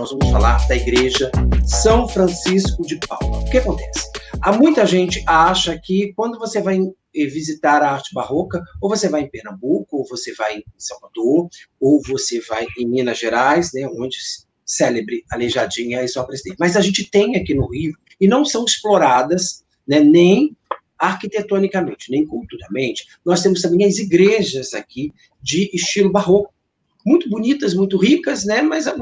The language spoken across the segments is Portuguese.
nós vamos falar da Igreja São Francisco de Paula. O que acontece? Há muita gente acha que quando você vai visitar a arte barroca, ou você vai em Pernambuco, ou você vai em Salvador, ou você vai em Minas Gerais, né, onde célebre Aleijadinha e sua presidente. Mas a gente tem aqui no Rio, e não são exploradas, né, nem arquitetonicamente, nem culturalmente. Nós temos também as igrejas aqui de estilo barroco, muito bonitas, muito ricas, né? Mas eu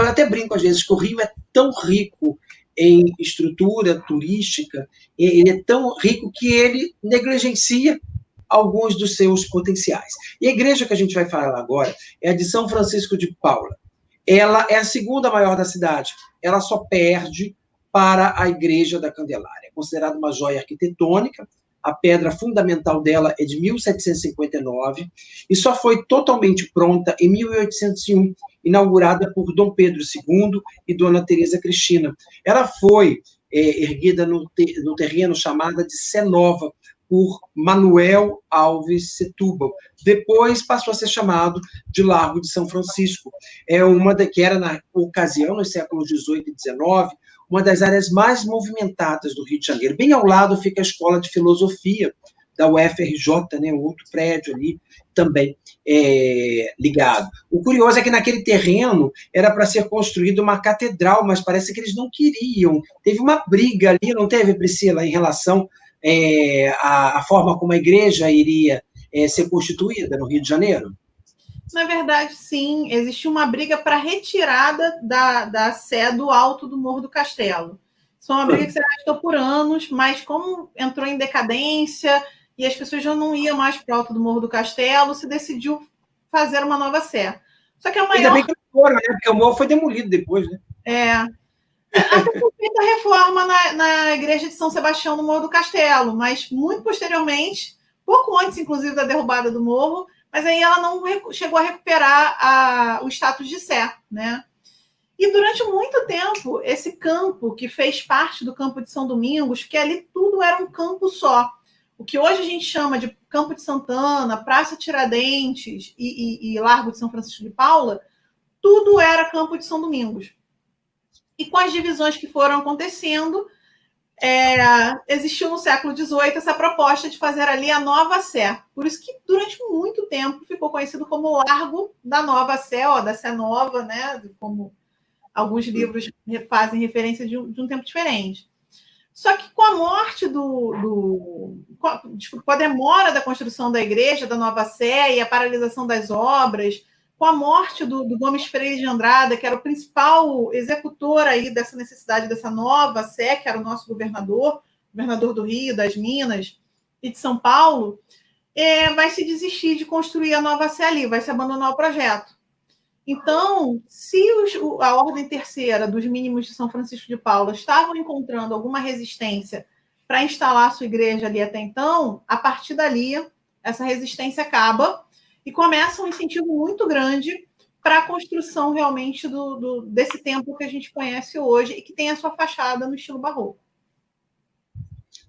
até brinco às vezes que o Rio é tão rico em estrutura turística, ele é tão rico que ele negligencia alguns dos seus potenciais. E a igreja que a gente vai falar agora é a de São Francisco de Paula. Ela é a segunda maior da cidade. Ela só perde para a Igreja da Candelária. É considerada uma joia arquitetônica. A pedra fundamental dela é de 1759 e só foi totalmente pronta em 1801, inaugurada por Dom Pedro II e Dona Teresa Cristina. Ela foi erguida no terreno chamado de Sé Nova, por Manuel Alves Setúbal. Depois passou a ser chamado de Largo de São Francisco. Que era, na ocasião, nos séculos XVIII e XIX, uma das áreas mais movimentadas do Rio de Janeiro. Bem ao lado fica a Escola de Filosofia da UFRJ, né, outro prédio ali também ligado. O curioso é que naquele terreno era para ser construída uma catedral, mas parece que eles não queriam. Teve uma briga ali, não teve, Priscila, em relação à forma como a igreja iria ser constituída no Rio de Janeiro? Na verdade, sim, existiu uma briga para retirada da Sé do alto do Morro do Castelo. Isso é uma briga que se arrastou por anos, mas como entrou em decadência e as pessoas já não iam mais para o alto do Morro do Castelo, se decidiu fazer uma nova Sé. Só que a maior... Ainda bem que não foram, né? Porque o morro foi demolido depois, né? Até foi feita a reforma na igreja de São Sebastião no Morro do Castelo, mas muito posteriormente, pouco antes, inclusive, da derrubada do morro, mas aí ela não chegou a recuperar o status de Sé, né? E durante muito tempo, esse campo, que fez parte do Campo de São Domingos, que ali tudo era um campo só, o que hoje a gente chama de Campo de Santana, Praça Tiradentes e Largo de São Francisco de Paula, tudo era Campo de São Domingos. E com as divisões que foram acontecendo, existiu no século XVIII essa proposta de fazer ali a Nova Sé. Por isso que, durante muito tempo, ficou conhecido como Largo da Nova Sé, da Sé Nova, né? Como alguns livros fazem referência de um tempo diferente. Só que com a morte com a demora da construção da igreja, da Nova Sé, e a paralisação das obras, com a morte do Gomes Freire de Andrada, que era o principal executor aí dessa necessidade dessa Nova Sé, que era o nosso governador do Rio, das Minas e de São Paulo, vai se desistir de construir a Nova Sé ali, vai se abandonar o projeto. Então, se a Ordem Terceira dos Mínimos de São Francisco de Paula estavam encontrando alguma resistência para instalar sua igreja ali até então, a partir dali, essa resistência acaba e começa um incentivo muito grande para a construção realmente desse templo que a gente conhece hoje e que tem a sua fachada no estilo barroco.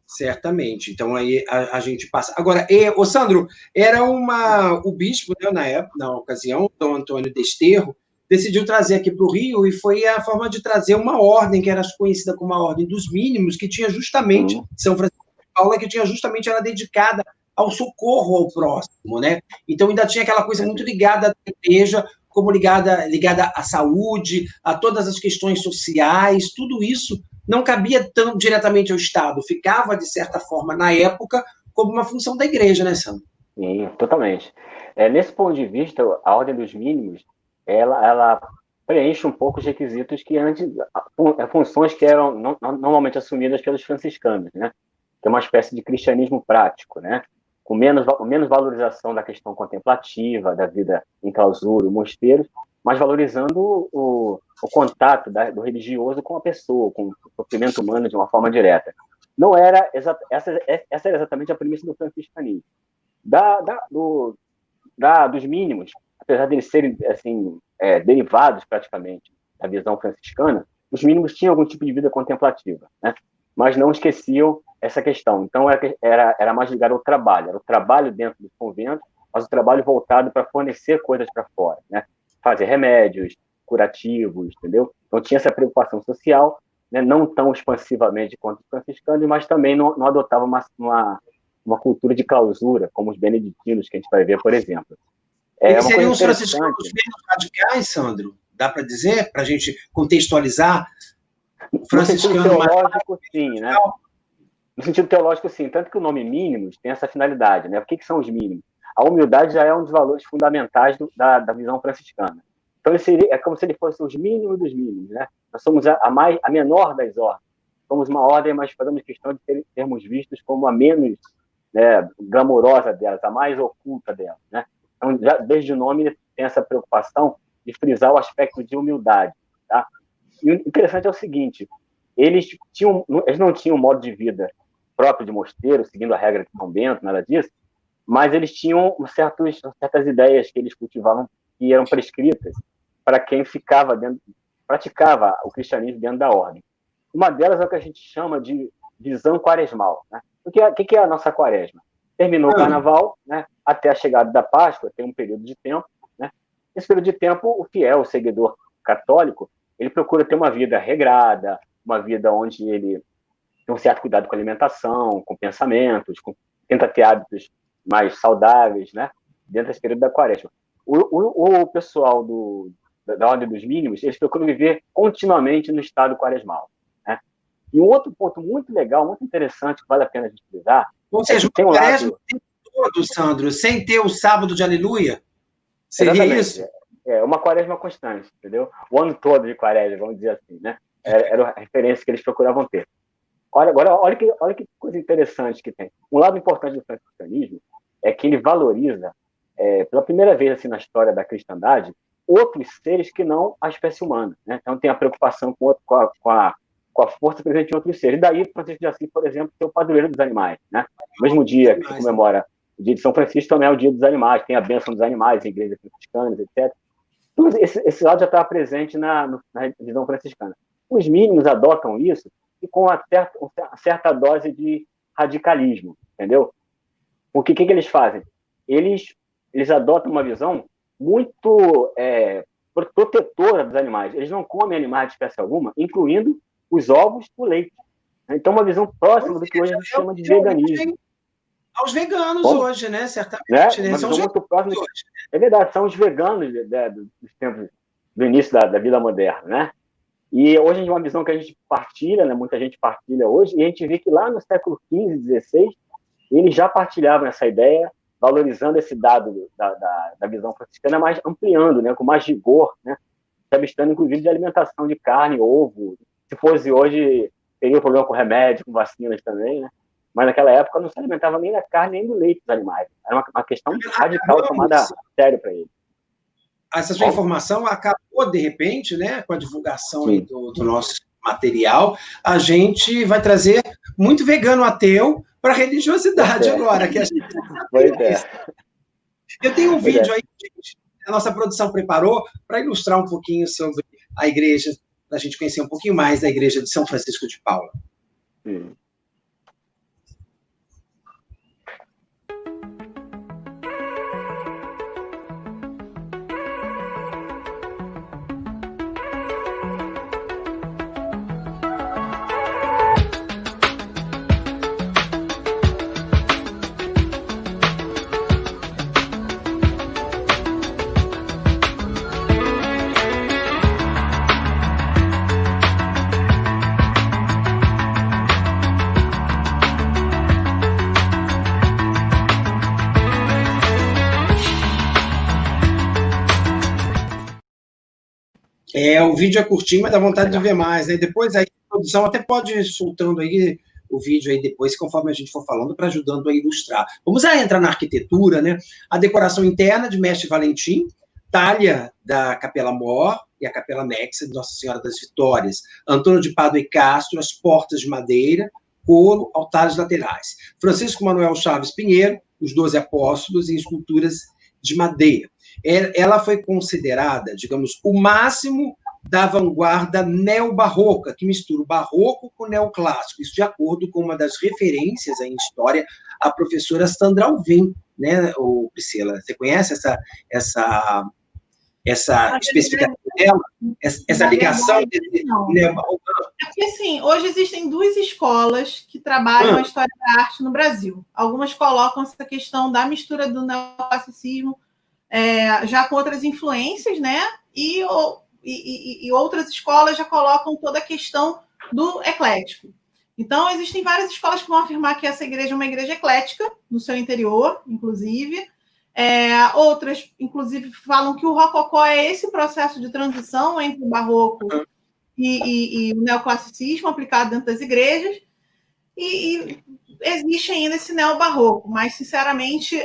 Certamente. Então, aí a gente passa. Agora, o Sandro, era o bispo, né, na ocasião, Dom Antônio Desterro, decidiu trazer aqui para o Rio, e foi a forma de trazer uma ordem, que era conhecida como a Ordem dos Mínimos, que tinha justamente, São Francisco de Paula, que tinha justamente, era dedicada ao socorro ao próximo, né? Então, ainda tinha aquela coisa muito ligada à igreja, como ligada à saúde, a todas as questões sociais, tudo isso não cabia tão diretamente ao Estado, ficava, de certa forma, na época, como uma função da igreja, né, Sandro? Sim, totalmente. Nesse ponto de vista, a Ordem dos Mínimos, ela preenche um pouco os requisitos que antes, funções que eram normalmente assumidas pelos franciscanos, né? Que é uma espécie de cristianismo prático, né? Com menos valorização da questão contemplativa, da vida em clausura, mosteiros, mas valorizando o contato do religioso com a pessoa, com o sofrimento humano de uma forma direta. Não era essa era exatamente a premissa do franciscanismo. Dos mínimos, apesar de eles serem assim, derivados praticamente da visão franciscana, os mínimos tinham algum tipo de vida contemplativa, né? Mas não esqueciam essa questão. Então, era mais ligado ao trabalho. Era o trabalho dentro do convento, mas o trabalho voltado para fornecer coisas para fora, né? Fazer remédios curativos, entendeu? Então tinha essa preocupação social, né, não tão expansivamente quanto os franciscanos, mas também não adotava uma cultura de clausura, como os beneditinos, que a gente vai ver, por exemplo. Eles seriam os franciscanos menos radicais, Sandro? Dá para dizer, para a gente contextualizar? Franciscano teológico, sim, né? No sentido teológico, sim. Tanto que o nome mínimos tem essa finalidade, né? O que são os mínimos? A humildade já é um dos valores fundamentais da visão franciscana. Então, é como se ele fosse os mínimos dos mínimos, né? Nós somos a menor das ordens. Somos uma ordem, mas fazemos questão de sermos vistos como a menos, né, glamourosa delas, a mais oculta delas, né? Então, já, desde o nome, tem essa preocupação de frisar o aspecto de humildade, tá? E o interessante é o seguinte, eles não tinham um modo de vida próprio de mosteiro, seguindo a regra de São Bento, nada disso, mas eles tinham certas ideias que eles cultivavam que eram prescritas para quem praticava o cristianismo dentro da ordem. Uma delas é o que a gente chama de visão quaresmal, né? O que é a nossa quaresma? Terminou o carnaval, né, até a chegada da Páscoa, tem um período de tempo, né? Nesse período de tempo, o fiel, o seguidor católico, ele procura ter uma vida regrada, uma vida onde ele tem um certo cuidado com a alimentação, com pensamentos, tenta ter hábitos mais saudáveis, né, dentro desse período da quaresma. O pessoal da ordem dos mínimos, eles procuram viver continuamente no estado quaresmal, né? E um outro ponto muito legal, muito interessante, que vale a pena a gente frisar. Ou seja, tem quaresma o tempo todo, Sandro, sem ter o sábado de aleluia? Seria isso? É uma quaresma constante, entendeu? O ano todo de quaresma, vamos dizer assim, né? Era a referência que eles procuravam ter. Olha que coisa interessante que tem. Um lado importante do franciscanismo é que ele valoriza, pela primeira vez assim, na história da cristandade, outros seres que não a espécie humana, né? Então tem a preocupação com a força presente em outros seres. E daí, Francisco de Assis, por exemplo, é o padroeiro dos animais, né? No mesmo dia que se comemora o dia de São Francisco, também é o dia dos animais, tem a bênção dos animais, em igrejas franciscanas, etc. Então, esse lado já estava presente na visão franciscana. Os mínimos adotam isso e com uma certa dose de radicalismo, entendeu? Porque o que eles fazem? Eles adotam uma visão muito protetora dos animais. Eles não comem animais de espécie alguma, incluindo os ovos e o leite. Então, uma visão próxima do que hoje a gente chama de veganismo. Aos veganos hoje, né? Certamente. Né? São muito próximos. É verdade, são os veganos dos tempos do início da vida moderna, né? E hoje é uma visão que a gente partilha, né? Muita gente partilha hoje, e a gente vê que lá no século XV, XVI, eles já partilhavam essa ideia, valorizando esse dado da visão franciscana, mas ampliando, né? Com mais rigor, né? Se abstendo, inclusive, de alimentação de carne, ovo. Se fosse hoje, teria um problema com remédio, com vacinas também, né? Mas naquela época não se alimentava nem da carne, nem do leite dos animais. Era uma questão radical tomada a sério para ele. Essa sua informação acabou, de repente, né, com a divulgação do nosso material, a gente vai trazer muito vegano ateu para a religiosidade agora. Que a gente... Eu tenho um vídeo aí, gente, a nossa produção preparou para ilustrar um pouquinho sobre a igreja, para a gente conhecer um pouquinho mais da igreja de São Francisco de Paula. O vídeo é curtinho, mas dá vontade de ver mais, né? Depois aí, a produção até pode ir soltando aí o vídeo aí depois, conforme a gente for falando, para ajudando a ilustrar. Vamos aí entrar na arquitetura, né? A decoração interna de Mestre Valentim, talha da Capela Mor e a Capela Anexa de Nossa Senhora das Vitórias, Antônio de Pádua e Castro, as portas de madeira, couro, altares laterais. Francisco Manuel Chaves Pinheiro, os 12 apóstolos em esculturas de madeira. Ela foi considerada, digamos, o máximo da vanguarda neobarroca, que mistura o barroco com o neoclássico, isso de acordo com uma das referências em história, a professora Sandra Alvim, né, Priscila? Você conhece essa especificação? dela, essa ligação desse neobarroco? É porque, assim, hoje existem 2 escolas que trabalham a história da arte no Brasil. Algumas colocam essa questão da mistura do neoclassicismo já com outras influências, né? E outras escolas já colocam toda a questão do eclético. Então, existem várias escolas que vão afirmar que essa igreja é uma igreja eclética, no seu interior, inclusive. Outras, inclusive, falam que o rococó é esse processo de transição entre o barroco e o neoclassicismo aplicado dentro das igrejas. E existe ainda esse neobarroco, mas, sinceramente,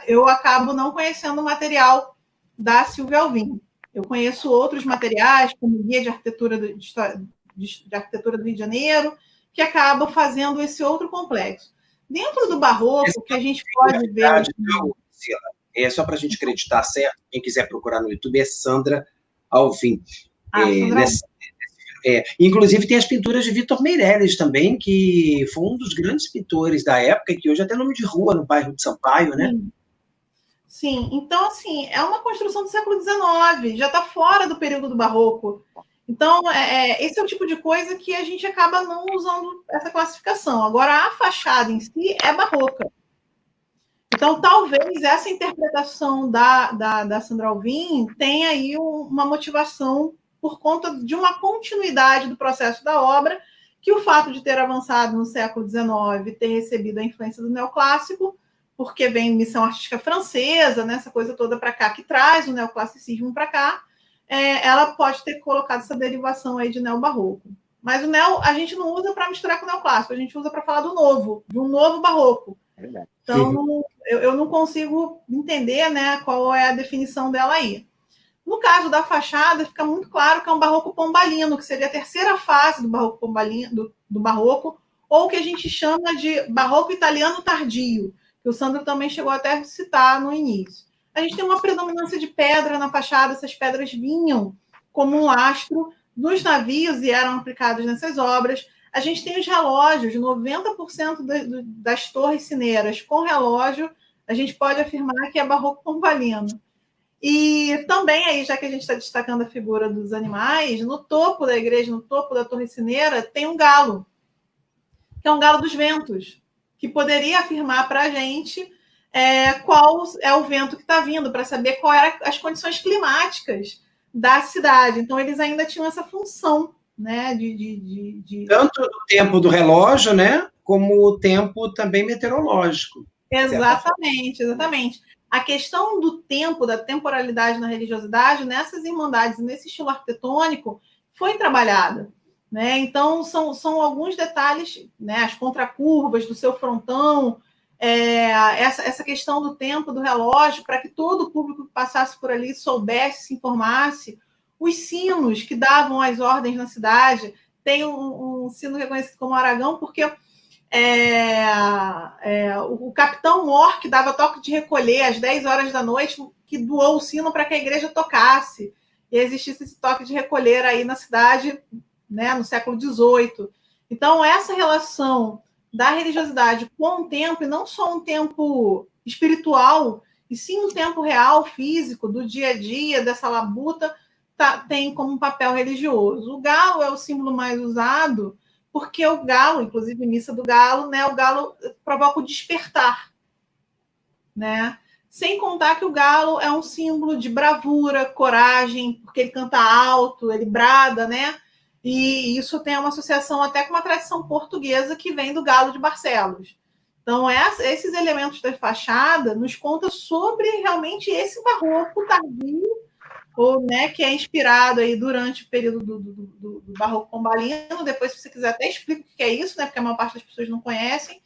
eu acabo não conhecendo o material da Silvia Alvim. Eu conheço outros materiais, como Guia de Arquitetura de Arquitetura do Rio de Janeiro, que acabam fazendo esse outro complexo. Dentro do barroco, que a gente pode ver... Só para a gente acreditar certo, quem quiser procurar no YouTube é Sandra Alvim. Sandra inclusive tem as pinturas de Vitor Meirelles também, que foi um dos grandes pintores da época, que hoje é até nome de rua no bairro de Sampaio, né? Sim. Então, assim, é uma construção do século XIX, já está fora do período do barroco. Então, esse é o tipo de coisa que a gente acaba não usando essa classificação. Agora, a fachada em si é barroca. Então, talvez essa interpretação da Sandra Alvim tenha aí uma motivação por conta de uma continuidade do processo da obra, que o fato de ter avançado no século XIX, ter recebido a influência do neoclássico, porque vem missão artística francesa, né, essa coisa toda para cá, que traz o neoclassicismo para cá, ela pode ter colocado essa derivação aí de neobarroco. Mas o neo a gente não usa para misturar com o neoclássico, a gente usa para falar do novo, de um novo barroco. Então, eu não consigo entender, né, qual é a definição dela aí. No caso da fachada, fica muito claro que é um barroco pombalino, que seria a terceira fase do barroco pombalino, do barroco, ou que a gente chama de barroco italiano tardio, que o Sandro também chegou até a citar no início. A gente tem uma predominância de pedra na fachada, essas pedras vinham como um lastro dos navios e eram aplicadas nessas obras. A gente tem os relógios, 90% das torres cineiras com relógio, a gente pode afirmar que é barroco pombalino. E também, aí, já que a gente está destacando a figura dos animais, no topo da igreja, no topo da torre cineira, tem um galo, que é um galo dos ventos, que poderia afirmar para a gente qual é o vento que está vindo, para saber quais eram as condições climáticas da cidade. Então, eles ainda tinham essa função, né? Tanto do tempo do relógio, né? Como o tempo também meteorológico. Exatamente, exatamente. A questão do tempo, da temporalidade na religiosidade, nessas irmandades, nesse estilo arquitetônico, foi trabalhada. Né? Então, são alguns detalhes, né? As contracurvas do seu frontão, essa questão do tempo, do relógio, para que todo o público que passasse por ali soubesse, se informasse. Os sinos que davam as ordens na cidade, tem um sino reconhecido como Aragão, porque o capitão Mor, que dava toque de recolher às 10 horas da noite, que doou o sino para que a igreja tocasse, e existisse esse toque de recolher aí na cidade, né, no século XVIII. Então, essa relação da religiosidade com o tempo, e não só um tempo espiritual, e sim um tempo real, físico, do dia a dia, dessa labuta, tem como um papel religioso. O galo é o símbolo mais usado, porque o galo, inclusive missa do galo, né, o galo provoca o despertar, né? Sem contar que o galo é um símbolo de bravura, coragem, porque ele canta alto, ele brada, né? E isso tem uma associação até com uma tradição portuguesa que vem do galo de Barcelos. Então, esses elementos da fachada nos contam sobre realmente esse barroco tardio, ou, né, que é inspirado aí durante o período do barroco pombalino. Depois, se você quiser, até explico o que é isso, né, porque a maior parte das pessoas não conhecem.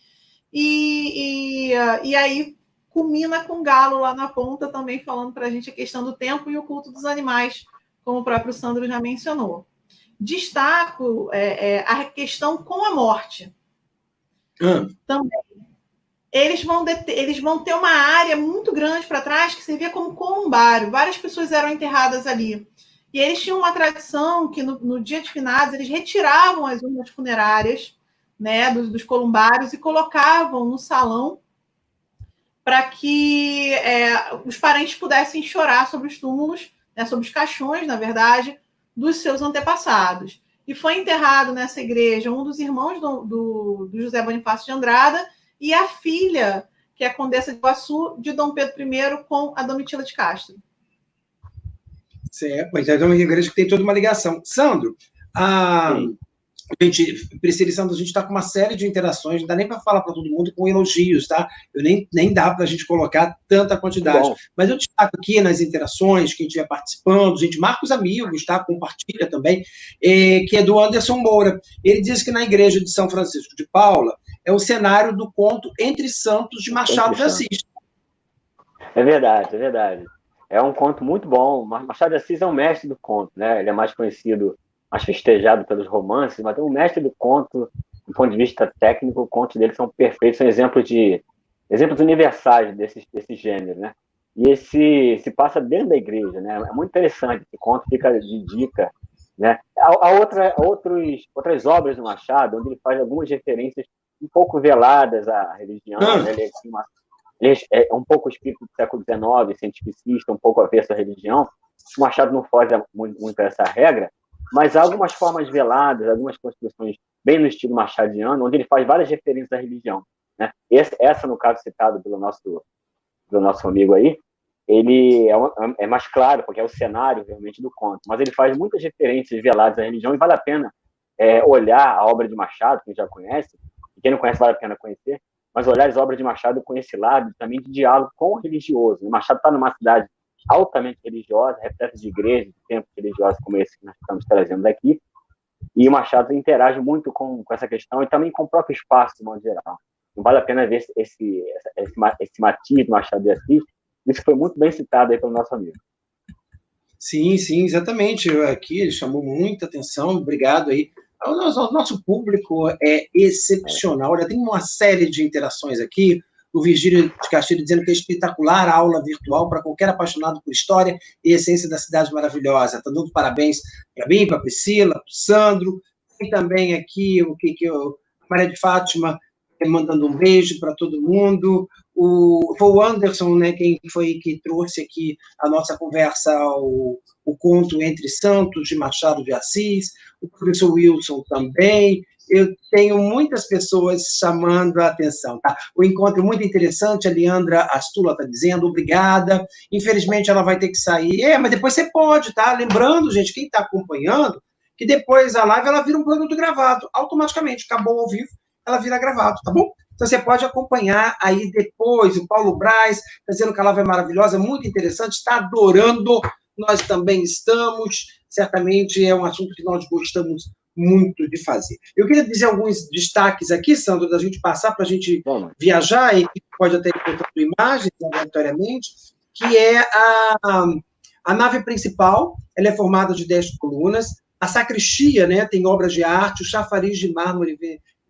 E aí culmina com o galo lá na ponta, também falando para a gente a questão do tempo e o culto dos animais, como o próprio Sandro já mencionou. Destaco a questão com a morte. Também. Eles vão ter uma área muito grande para trás que servia como columbário. Várias pessoas eram enterradas ali. E eles tinham uma tradição que, no dia de finados, eles retiravam as urnas funerárias, né, dos columbários e colocavam no salão para que os parentes pudessem chorar sobre os túmulos, né, sobre os caixões, na verdade, dos seus antepassados. E foi enterrado nessa igreja um dos irmãos do José Bonifácio de Andrada e a filha, que é a Condessa de Iguaçu, de Dom Pedro I, com a Domitila de Castro. Certo, mas é uma igreja que tem toda uma ligação. Sandro, Priscila e Sandro, a gente está com uma série de interações, não dá nem para falar para todo mundo com elogios, tá? Nem dá para a gente colocar tanta quantidade. Mas eu destaco aqui nas interações, quem estiver participando, gente, marca os amigos, tá? Compartilha também, que é do Anderson Moura. Ele diz que na igreja de São Francisco de Paula é o cenário do conto Entre Santos de Machado de Assis. É verdade, é verdade. É um conto muito bom. Machado de Assis é um mestre do conto, né? Ele é mais conhecido, mais festejado pelos romances, mas é um mestre do conto, do ponto de vista técnico, os contos dele são perfeitos, são exemplos universais desse gênero, né? E se passa dentro da igreja, né? É muito interessante, esse conto fica de dica, né? Há outras obras do Machado, onde ele faz algumas referências um pouco veladas à religião, né? Ele é um pouco espírito do século XIX, cientificista, um pouco avesso à religião. O Machado não foge muito a essa regra, mas há algumas formas veladas, algumas construções bem no estilo machadiano, onde ele faz várias referências à religião, né? Essa, no caso citado pelo nosso amigo aí, ele é mais claro, porque é o cenário realmente do conto, mas ele faz muitas referências veladas à religião e vale a pena olhar a obra de Machado, quem já conhece, e quem não conhece vale a pena conhecer, mas olhar as obras de Machado com esse lado também de diálogo com o religioso. O Machado está numa cidade altamente religiosa, repleta de igrejas, de templos religiosos como esse que nós estamos trazendo aqui, e o Machado interage muito com essa questão e também com o próprio espaço, de modo geral. Então, vale a pena ver esse matiz do Machado de Assis. Isso foi muito bem citado aí pelo nosso amigo. Sim, exatamente. Aqui ele chamou muita atenção, obrigado aí. O nosso público é excepcional. Olha, tem uma série de interações aqui. O Virgílio de Castilho dizendo que é espetacular a aula virtual para qualquer apaixonado por história e essência da cidade maravilhosa. Está dando parabéns para mim, para a Priscila, para o Sandro. Tem também aqui a Maria de Fátima mandando um beijo para todo mundo. Foi o Anderson, né, quem foi que trouxe aqui a nossa conversa, o conto Entre Santos, de Machado de Assis, o professor Wilson também. Eu tenho muitas pessoas chamando a atenção, tá? O encontro é muito interessante, a Leandra Astula está dizendo, obrigada. Infelizmente, ela vai ter que sair. Mas depois você pode, tá? Lembrando, gente, quem está acompanhando, que depois a live ela vira um produto gravado, automaticamente, acabou ao vivo, ela vira gravado, tá bom? Então, você pode acompanhar aí depois. O Paulo Braz está dizendo que a live é maravilhosa, muito interessante, está adorando. Nós também estamos. Certamente é um assunto que nós gostamos muito de fazer. Eu queria dizer alguns destaques aqui, Sandro, da gente passar para a gente viajar, e pode até ir encontrando imagens, aleatoriamente, que é a nave principal. Ela é formada de 10 colunas. A sacristia, né, tem obras de arte, o chafariz de mármore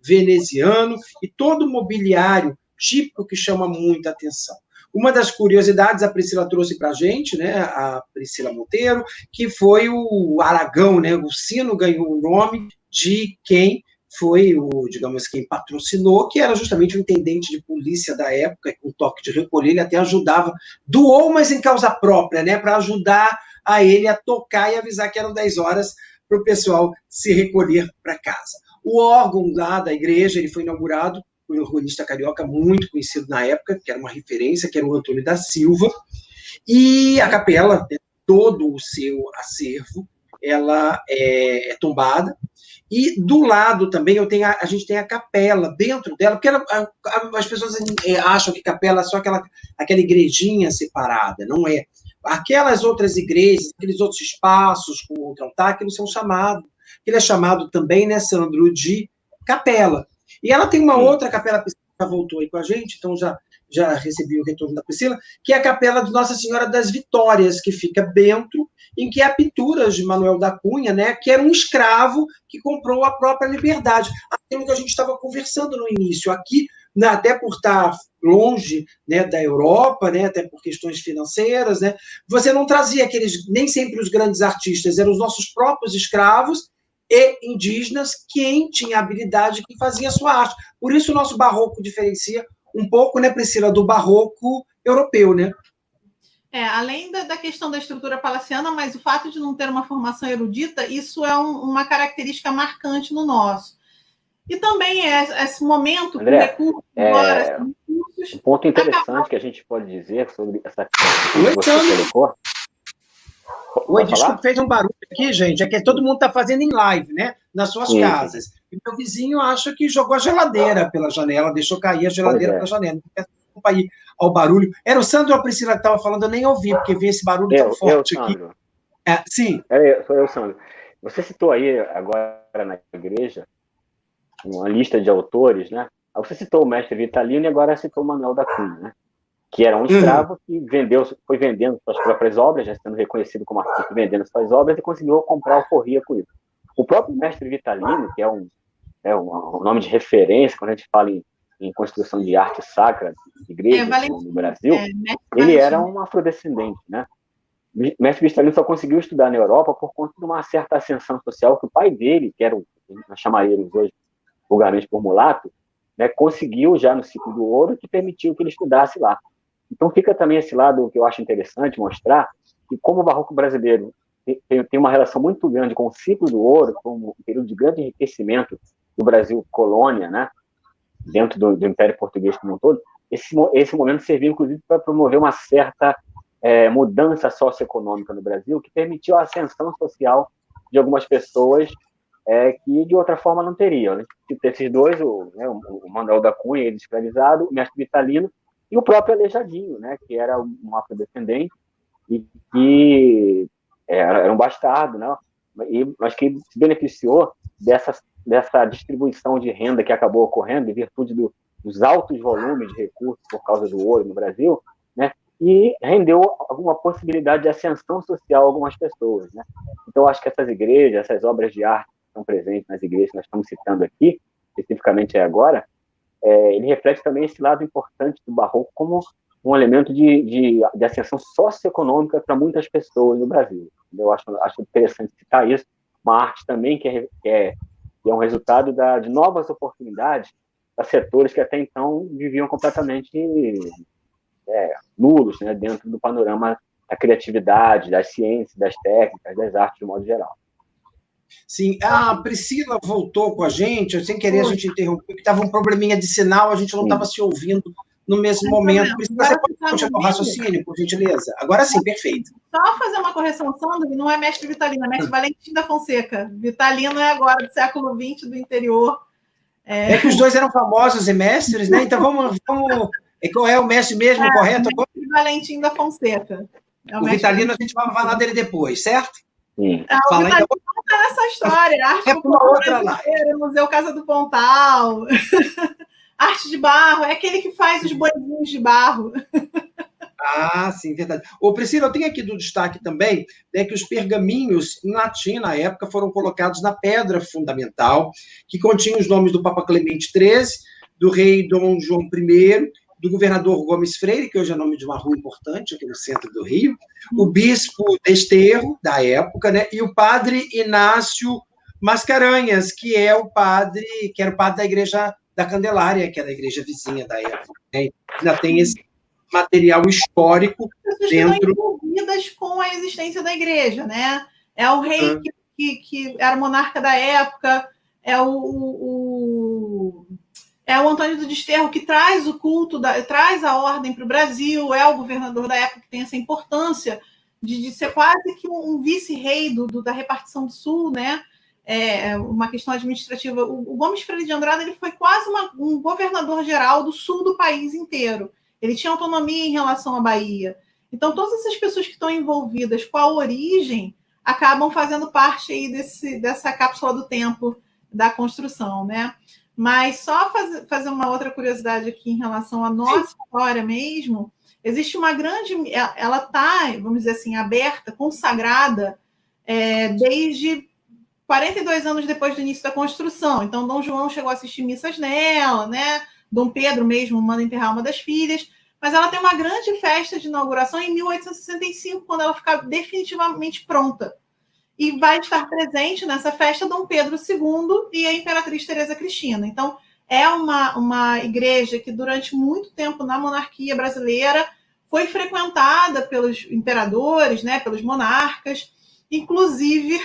veneziano e todo o mobiliário típico que chama muita atenção. Uma das curiosidades a Priscila trouxe para a gente, né, a Priscila Monteiro, que foi o Aragão, né, o sino ganhou o nome de quem foi quem patrocinou, que era justamente o intendente de polícia da época, com toque de recolher, ele até ajudava, doou, mas em causa própria, né, para ajudar a ele a tocar e avisar que eram 10 horas para o pessoal se recolher para casa. O órgão lá da igreja, ele foi inaugurado por um organista carioca muito conhecido na época, que era uma referência, que era o Antônio da Silva, e a capela, todo o seu acervo, ela é tombada, e do lado também a gente tem a capela, dentro dela, porque as pessoas acham que capela é só aquela igrejinha separada, não é. Aquelas outras igrejas, aqueles outros espaços com outro altar, que eles são chamados, ele é chamado também, né, Sandro, de capela. E ela tem uma outra capela, a Priscila já voltou aí com a gente, então já recebi o retorno da Priscila, que é a capela de Nossa Senhora das Vitórias, que fica dentro, em que há pinturas de Manuel da Cunha, né, que era um escravo que comprou a própria liberdade. Aquilo que a gente estava conversando no início, aqui, né, até por estar longe, né, da Europa, né, até por questões financeiras, né, você não trazia nem sempre os grandes artistas, eram os nossos próprios escravos e indígenas, quem tinha habilidade, quem fazia a sua arte. Por isso o nosso barroco diferencia um pouco, né, Priscila, do barroco europeu, né? Além da questão da estrutura palaciana, mas o fato de não ter uma formação erudita, isso é uma característica marcante no nosso. E também esse momento, André, com recursos, um ponto interessante que a gente pode dizer sobre essa questão que você colocou. Oi, desculpa, fez um barulho aqui, gente. É que todo mundo está fazendo em live, né? Nas suas casas. E meu vizinho acha que jogou a geladeira pela janela, deixou cair a geladeira pela janela. Desculpa aí ao barulho. Era o Sandro ou a Priscila que estava falando, eu nem ouvi, porque vi esse barulho tão forte aqui. Sim. Sou eu, Sandro. Você citou aí agora na igreja uma lista de autores, né? Você citou o mestre Vitalino e agora citou o Manuel da Cunha, né? Que era um escravo que foi vendendo suas próprias obras, já sendo reconhecido como artista, vendendo suas obras, e conseguiu comprar alforria com isso. O próprio mestre Vitalino, que é um nome de referência quando a gente fala em construção de arte sacra de igrejas no Brasil, ele era um afrodescendente, né? Mestre Vitalino só conseguiu estudar na Europa por conta de uma certa ascensão social que o pai dele, que era nós chamaríamos hoje vulgarmente por mulato, né, conseguiu já no ciclo do ouro, que permitiu que ele estudasse lá. Então fica também esse lado que eu acho interessante mostrar que como o barroco brasileiro tem uma relação muito grande com o ciclo do ouro, com um período de grande enriquecimento do Brasil colônia, né, dentro do Império Português como um todo, esse momento serviu inclusive para promover uma certa mudança socioeconômica no Brasil, que permitiu a ascensão social de algumas pessoas que de outra forma não teriam, né? Esses dois, o Manuel da Cunha, ele escravizado, o mestre Vitalino, e o próprio Aleijadinho, né, que era um afrodescendente e que era um bastardo, né, mas que se beneficiou dessa distribuição de renda que acabou ocorrendo em virtude dos altos volumes de recursos por causa do ouro no Brasil, né, e rendeu alguma possibilidade de ascensão social a algumas pessoas, né. Então, acho que essas igrejas, essas obras de arte que estão presentes nas igrejas que nós estamos citando aqui, especificamente agora, ele reflete também esse lado importante do barroco como um elemento de ascensão socioeconômica para muitas pessoas no Brasil. Eu acho interessante citar isso. Uma arte também que é um resultado de novas oportunidades para setores que até então viviam completamente nulos, né, dentro do panorama da criatividade, das ciências, das técnicas, das artes de modo geral. Sim, a Priscila voltou com a gente, sem querer a gente interrompeu, porque estava um probleminha de sinal, a gente não estava se ouvindo no mesmo momento. Priscila, você pode continuar o raciocínio, por gentileza? Agora sim, perfeito. Só fazer uma correção, Sandro, não é mestre Vitalino, é mestre Valentim da Fonseca. Vitalino é agora do século XX, do interior. É que os dois eram famosos e mestres, né? Então vamos qual é o mestre mesmo, correto? Mestre Valentim da Fonseca. O Vitalino, a gente vai falar dele depois, certo? Sim. O Vitalino está nessa história. Arte popular brasileira, Museu Casa do Pontal. Arte de barro, é aquele que faz os boizinhos de barro. Ah, sim, verdade. Ô, Priscila, eu tenho aqui do destaque também, né, que os pergaminhos em latim, na época, foram colocados na pedra fundamental, que continha os nomes do Papa Clemente XIII, do rei Dom João I, do governador Gomes Freire, que hoje é nome de uma rua importante aqui no centro do Rio, o bispo Desterro, da época, né, e o padre Inácio Mascarenhas, que era o padre da igreja da Candelária, que era a igreja vizinha da época. Né? Ainda tem esse material histórico dentro... envolvidas com a existência da igreja, né? É o rei que era monarca da época, é o Antônio do Desterro que traz o culto, traz a ordem para o Brasil, é o governador da época que tem essa importância de ser quase que um vice-rei da repartição do Sul, né? Uma questão administrativa. O Gomes Freire de Andrada ele foi quase um governador geral do sul do país inteiro. Ele tinha autonomia em relação à Bahia. Então, todas essas pessoas que estão envolvidas com a origem acabam fazendo parte aí dessa cápsula do tempo da construção, né? Mas só fazer uma outra curiosidade aqui em relação à nossa história mesmo, existe uma grande... Ela está, vamos dizer assim, aberta, consagrada, desde 42 anos depois do início da construção. Então, Dom João chegou a assistir missas nela, né? Dom Pedro mesmo manda enterrar uma das filhas, mas ela tem uma grande festa de inauguração em 1865, quando ela ficar definitivamente pronta. E vai estar presente nessa festa Dom Pedro II e a Imperatriz Teresa Cristina. Então, é uma igreja que, durante muito tempo, na monarquia brasileira, foi frequentada pelos imperadores, né, pelos monarcas, inclusive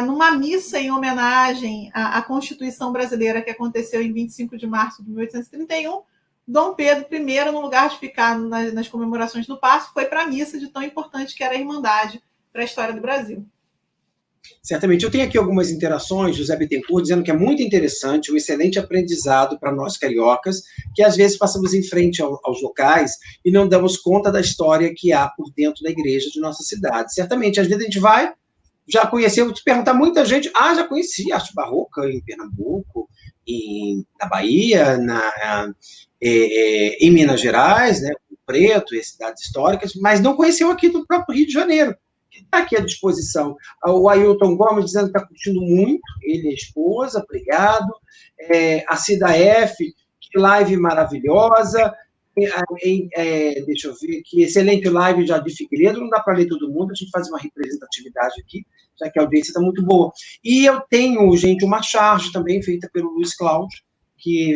numa missa em homenagem à Constituição Brasileira, que aconteceu em 25 de março de 1831, Dom Pedro I, no lugar de ficar nas comemorações do Paço, foi para a missa de tão importante que era a Irmandade para a história do Brasil. Certamente. Eu tenho aqui algumas interações, José Bittencourt, dizendo que é muito interessante, um excelente aprendizado para nós cariocas, que às vezes passamos em frente aos locais e não damos conta da história que há por dentro da igreja de nossa cidade. Certamente, às vezes a gente vai, já conheceu, te perguntar, muita gente, já conhecia arte barroca em Pernambuco, na Bahia, em Minas Gerais, né, Preto e cidades históricas, mas não conheceu aqui do próprio Rio de Janeiro, que está aqui à disposição. O Ailton Gomes dizendo que está curtindo muito, ele e a esposa, obrigado. A Cida F, que live maravilhosa. Deixa eu ver aqui, excelente live de Adi Figueiredo, não dá para ler todo mundo, a gente faz uma representatividade aqui, já que a audiência está muito boa. E eu tenho, gente, uma charge também feita pelo Luiz Cláudio, que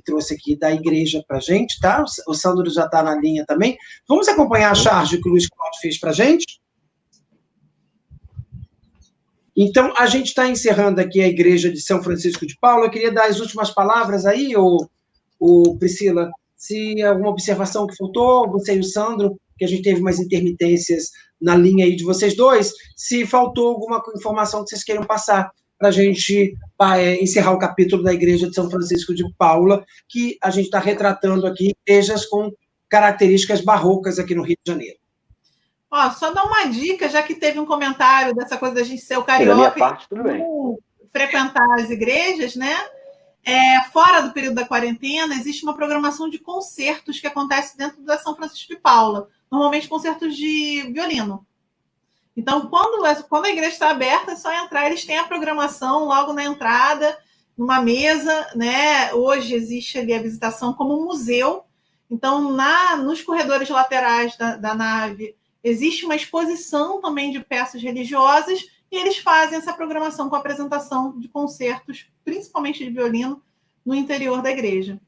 trouxe aqui da igreja para a gente, tá? O Sandro já está na linha também. Vamos acompanhar a charge que o Luiz Cláudio fez para a gente? Então, a gente está encerrando aqui a igreja de São Francisco de Paula. Eu queria dar as últimas palavras aí, Priscila, se alguma observação que faltou, você e o Sandro, que a gente teve umas intermitências na linha aí de vocês dois, se faltou alguma informação que vocês queiram passar para a gente encerrar o capítulo da igreja de São Francisco de Paula, que a gente está retratando aqui igrejas com características barrocas aqui no Rio de Janeiro. Só dar uma dica, já que teve um comentário dessa coisa da gente ser o carioca, da minha parte, tudo bem. Frequentar as igrejas, né? Fora do período da quarentena, existe uma programação de concertos que acontece dentro da São Francisco de Paula, normalmente concertos de violino. Então, quando a igreja está aberta, é só entrar, eles têm a programação logo na entrada, numa mesa, né? Hoje existe ali a visitação como um museu, então nos corredores laterais da nave existe uma exposição também de peças religiosas e eles fazem essa programação com a apresentação de concertos, principalmente de violino, no interior da igreja.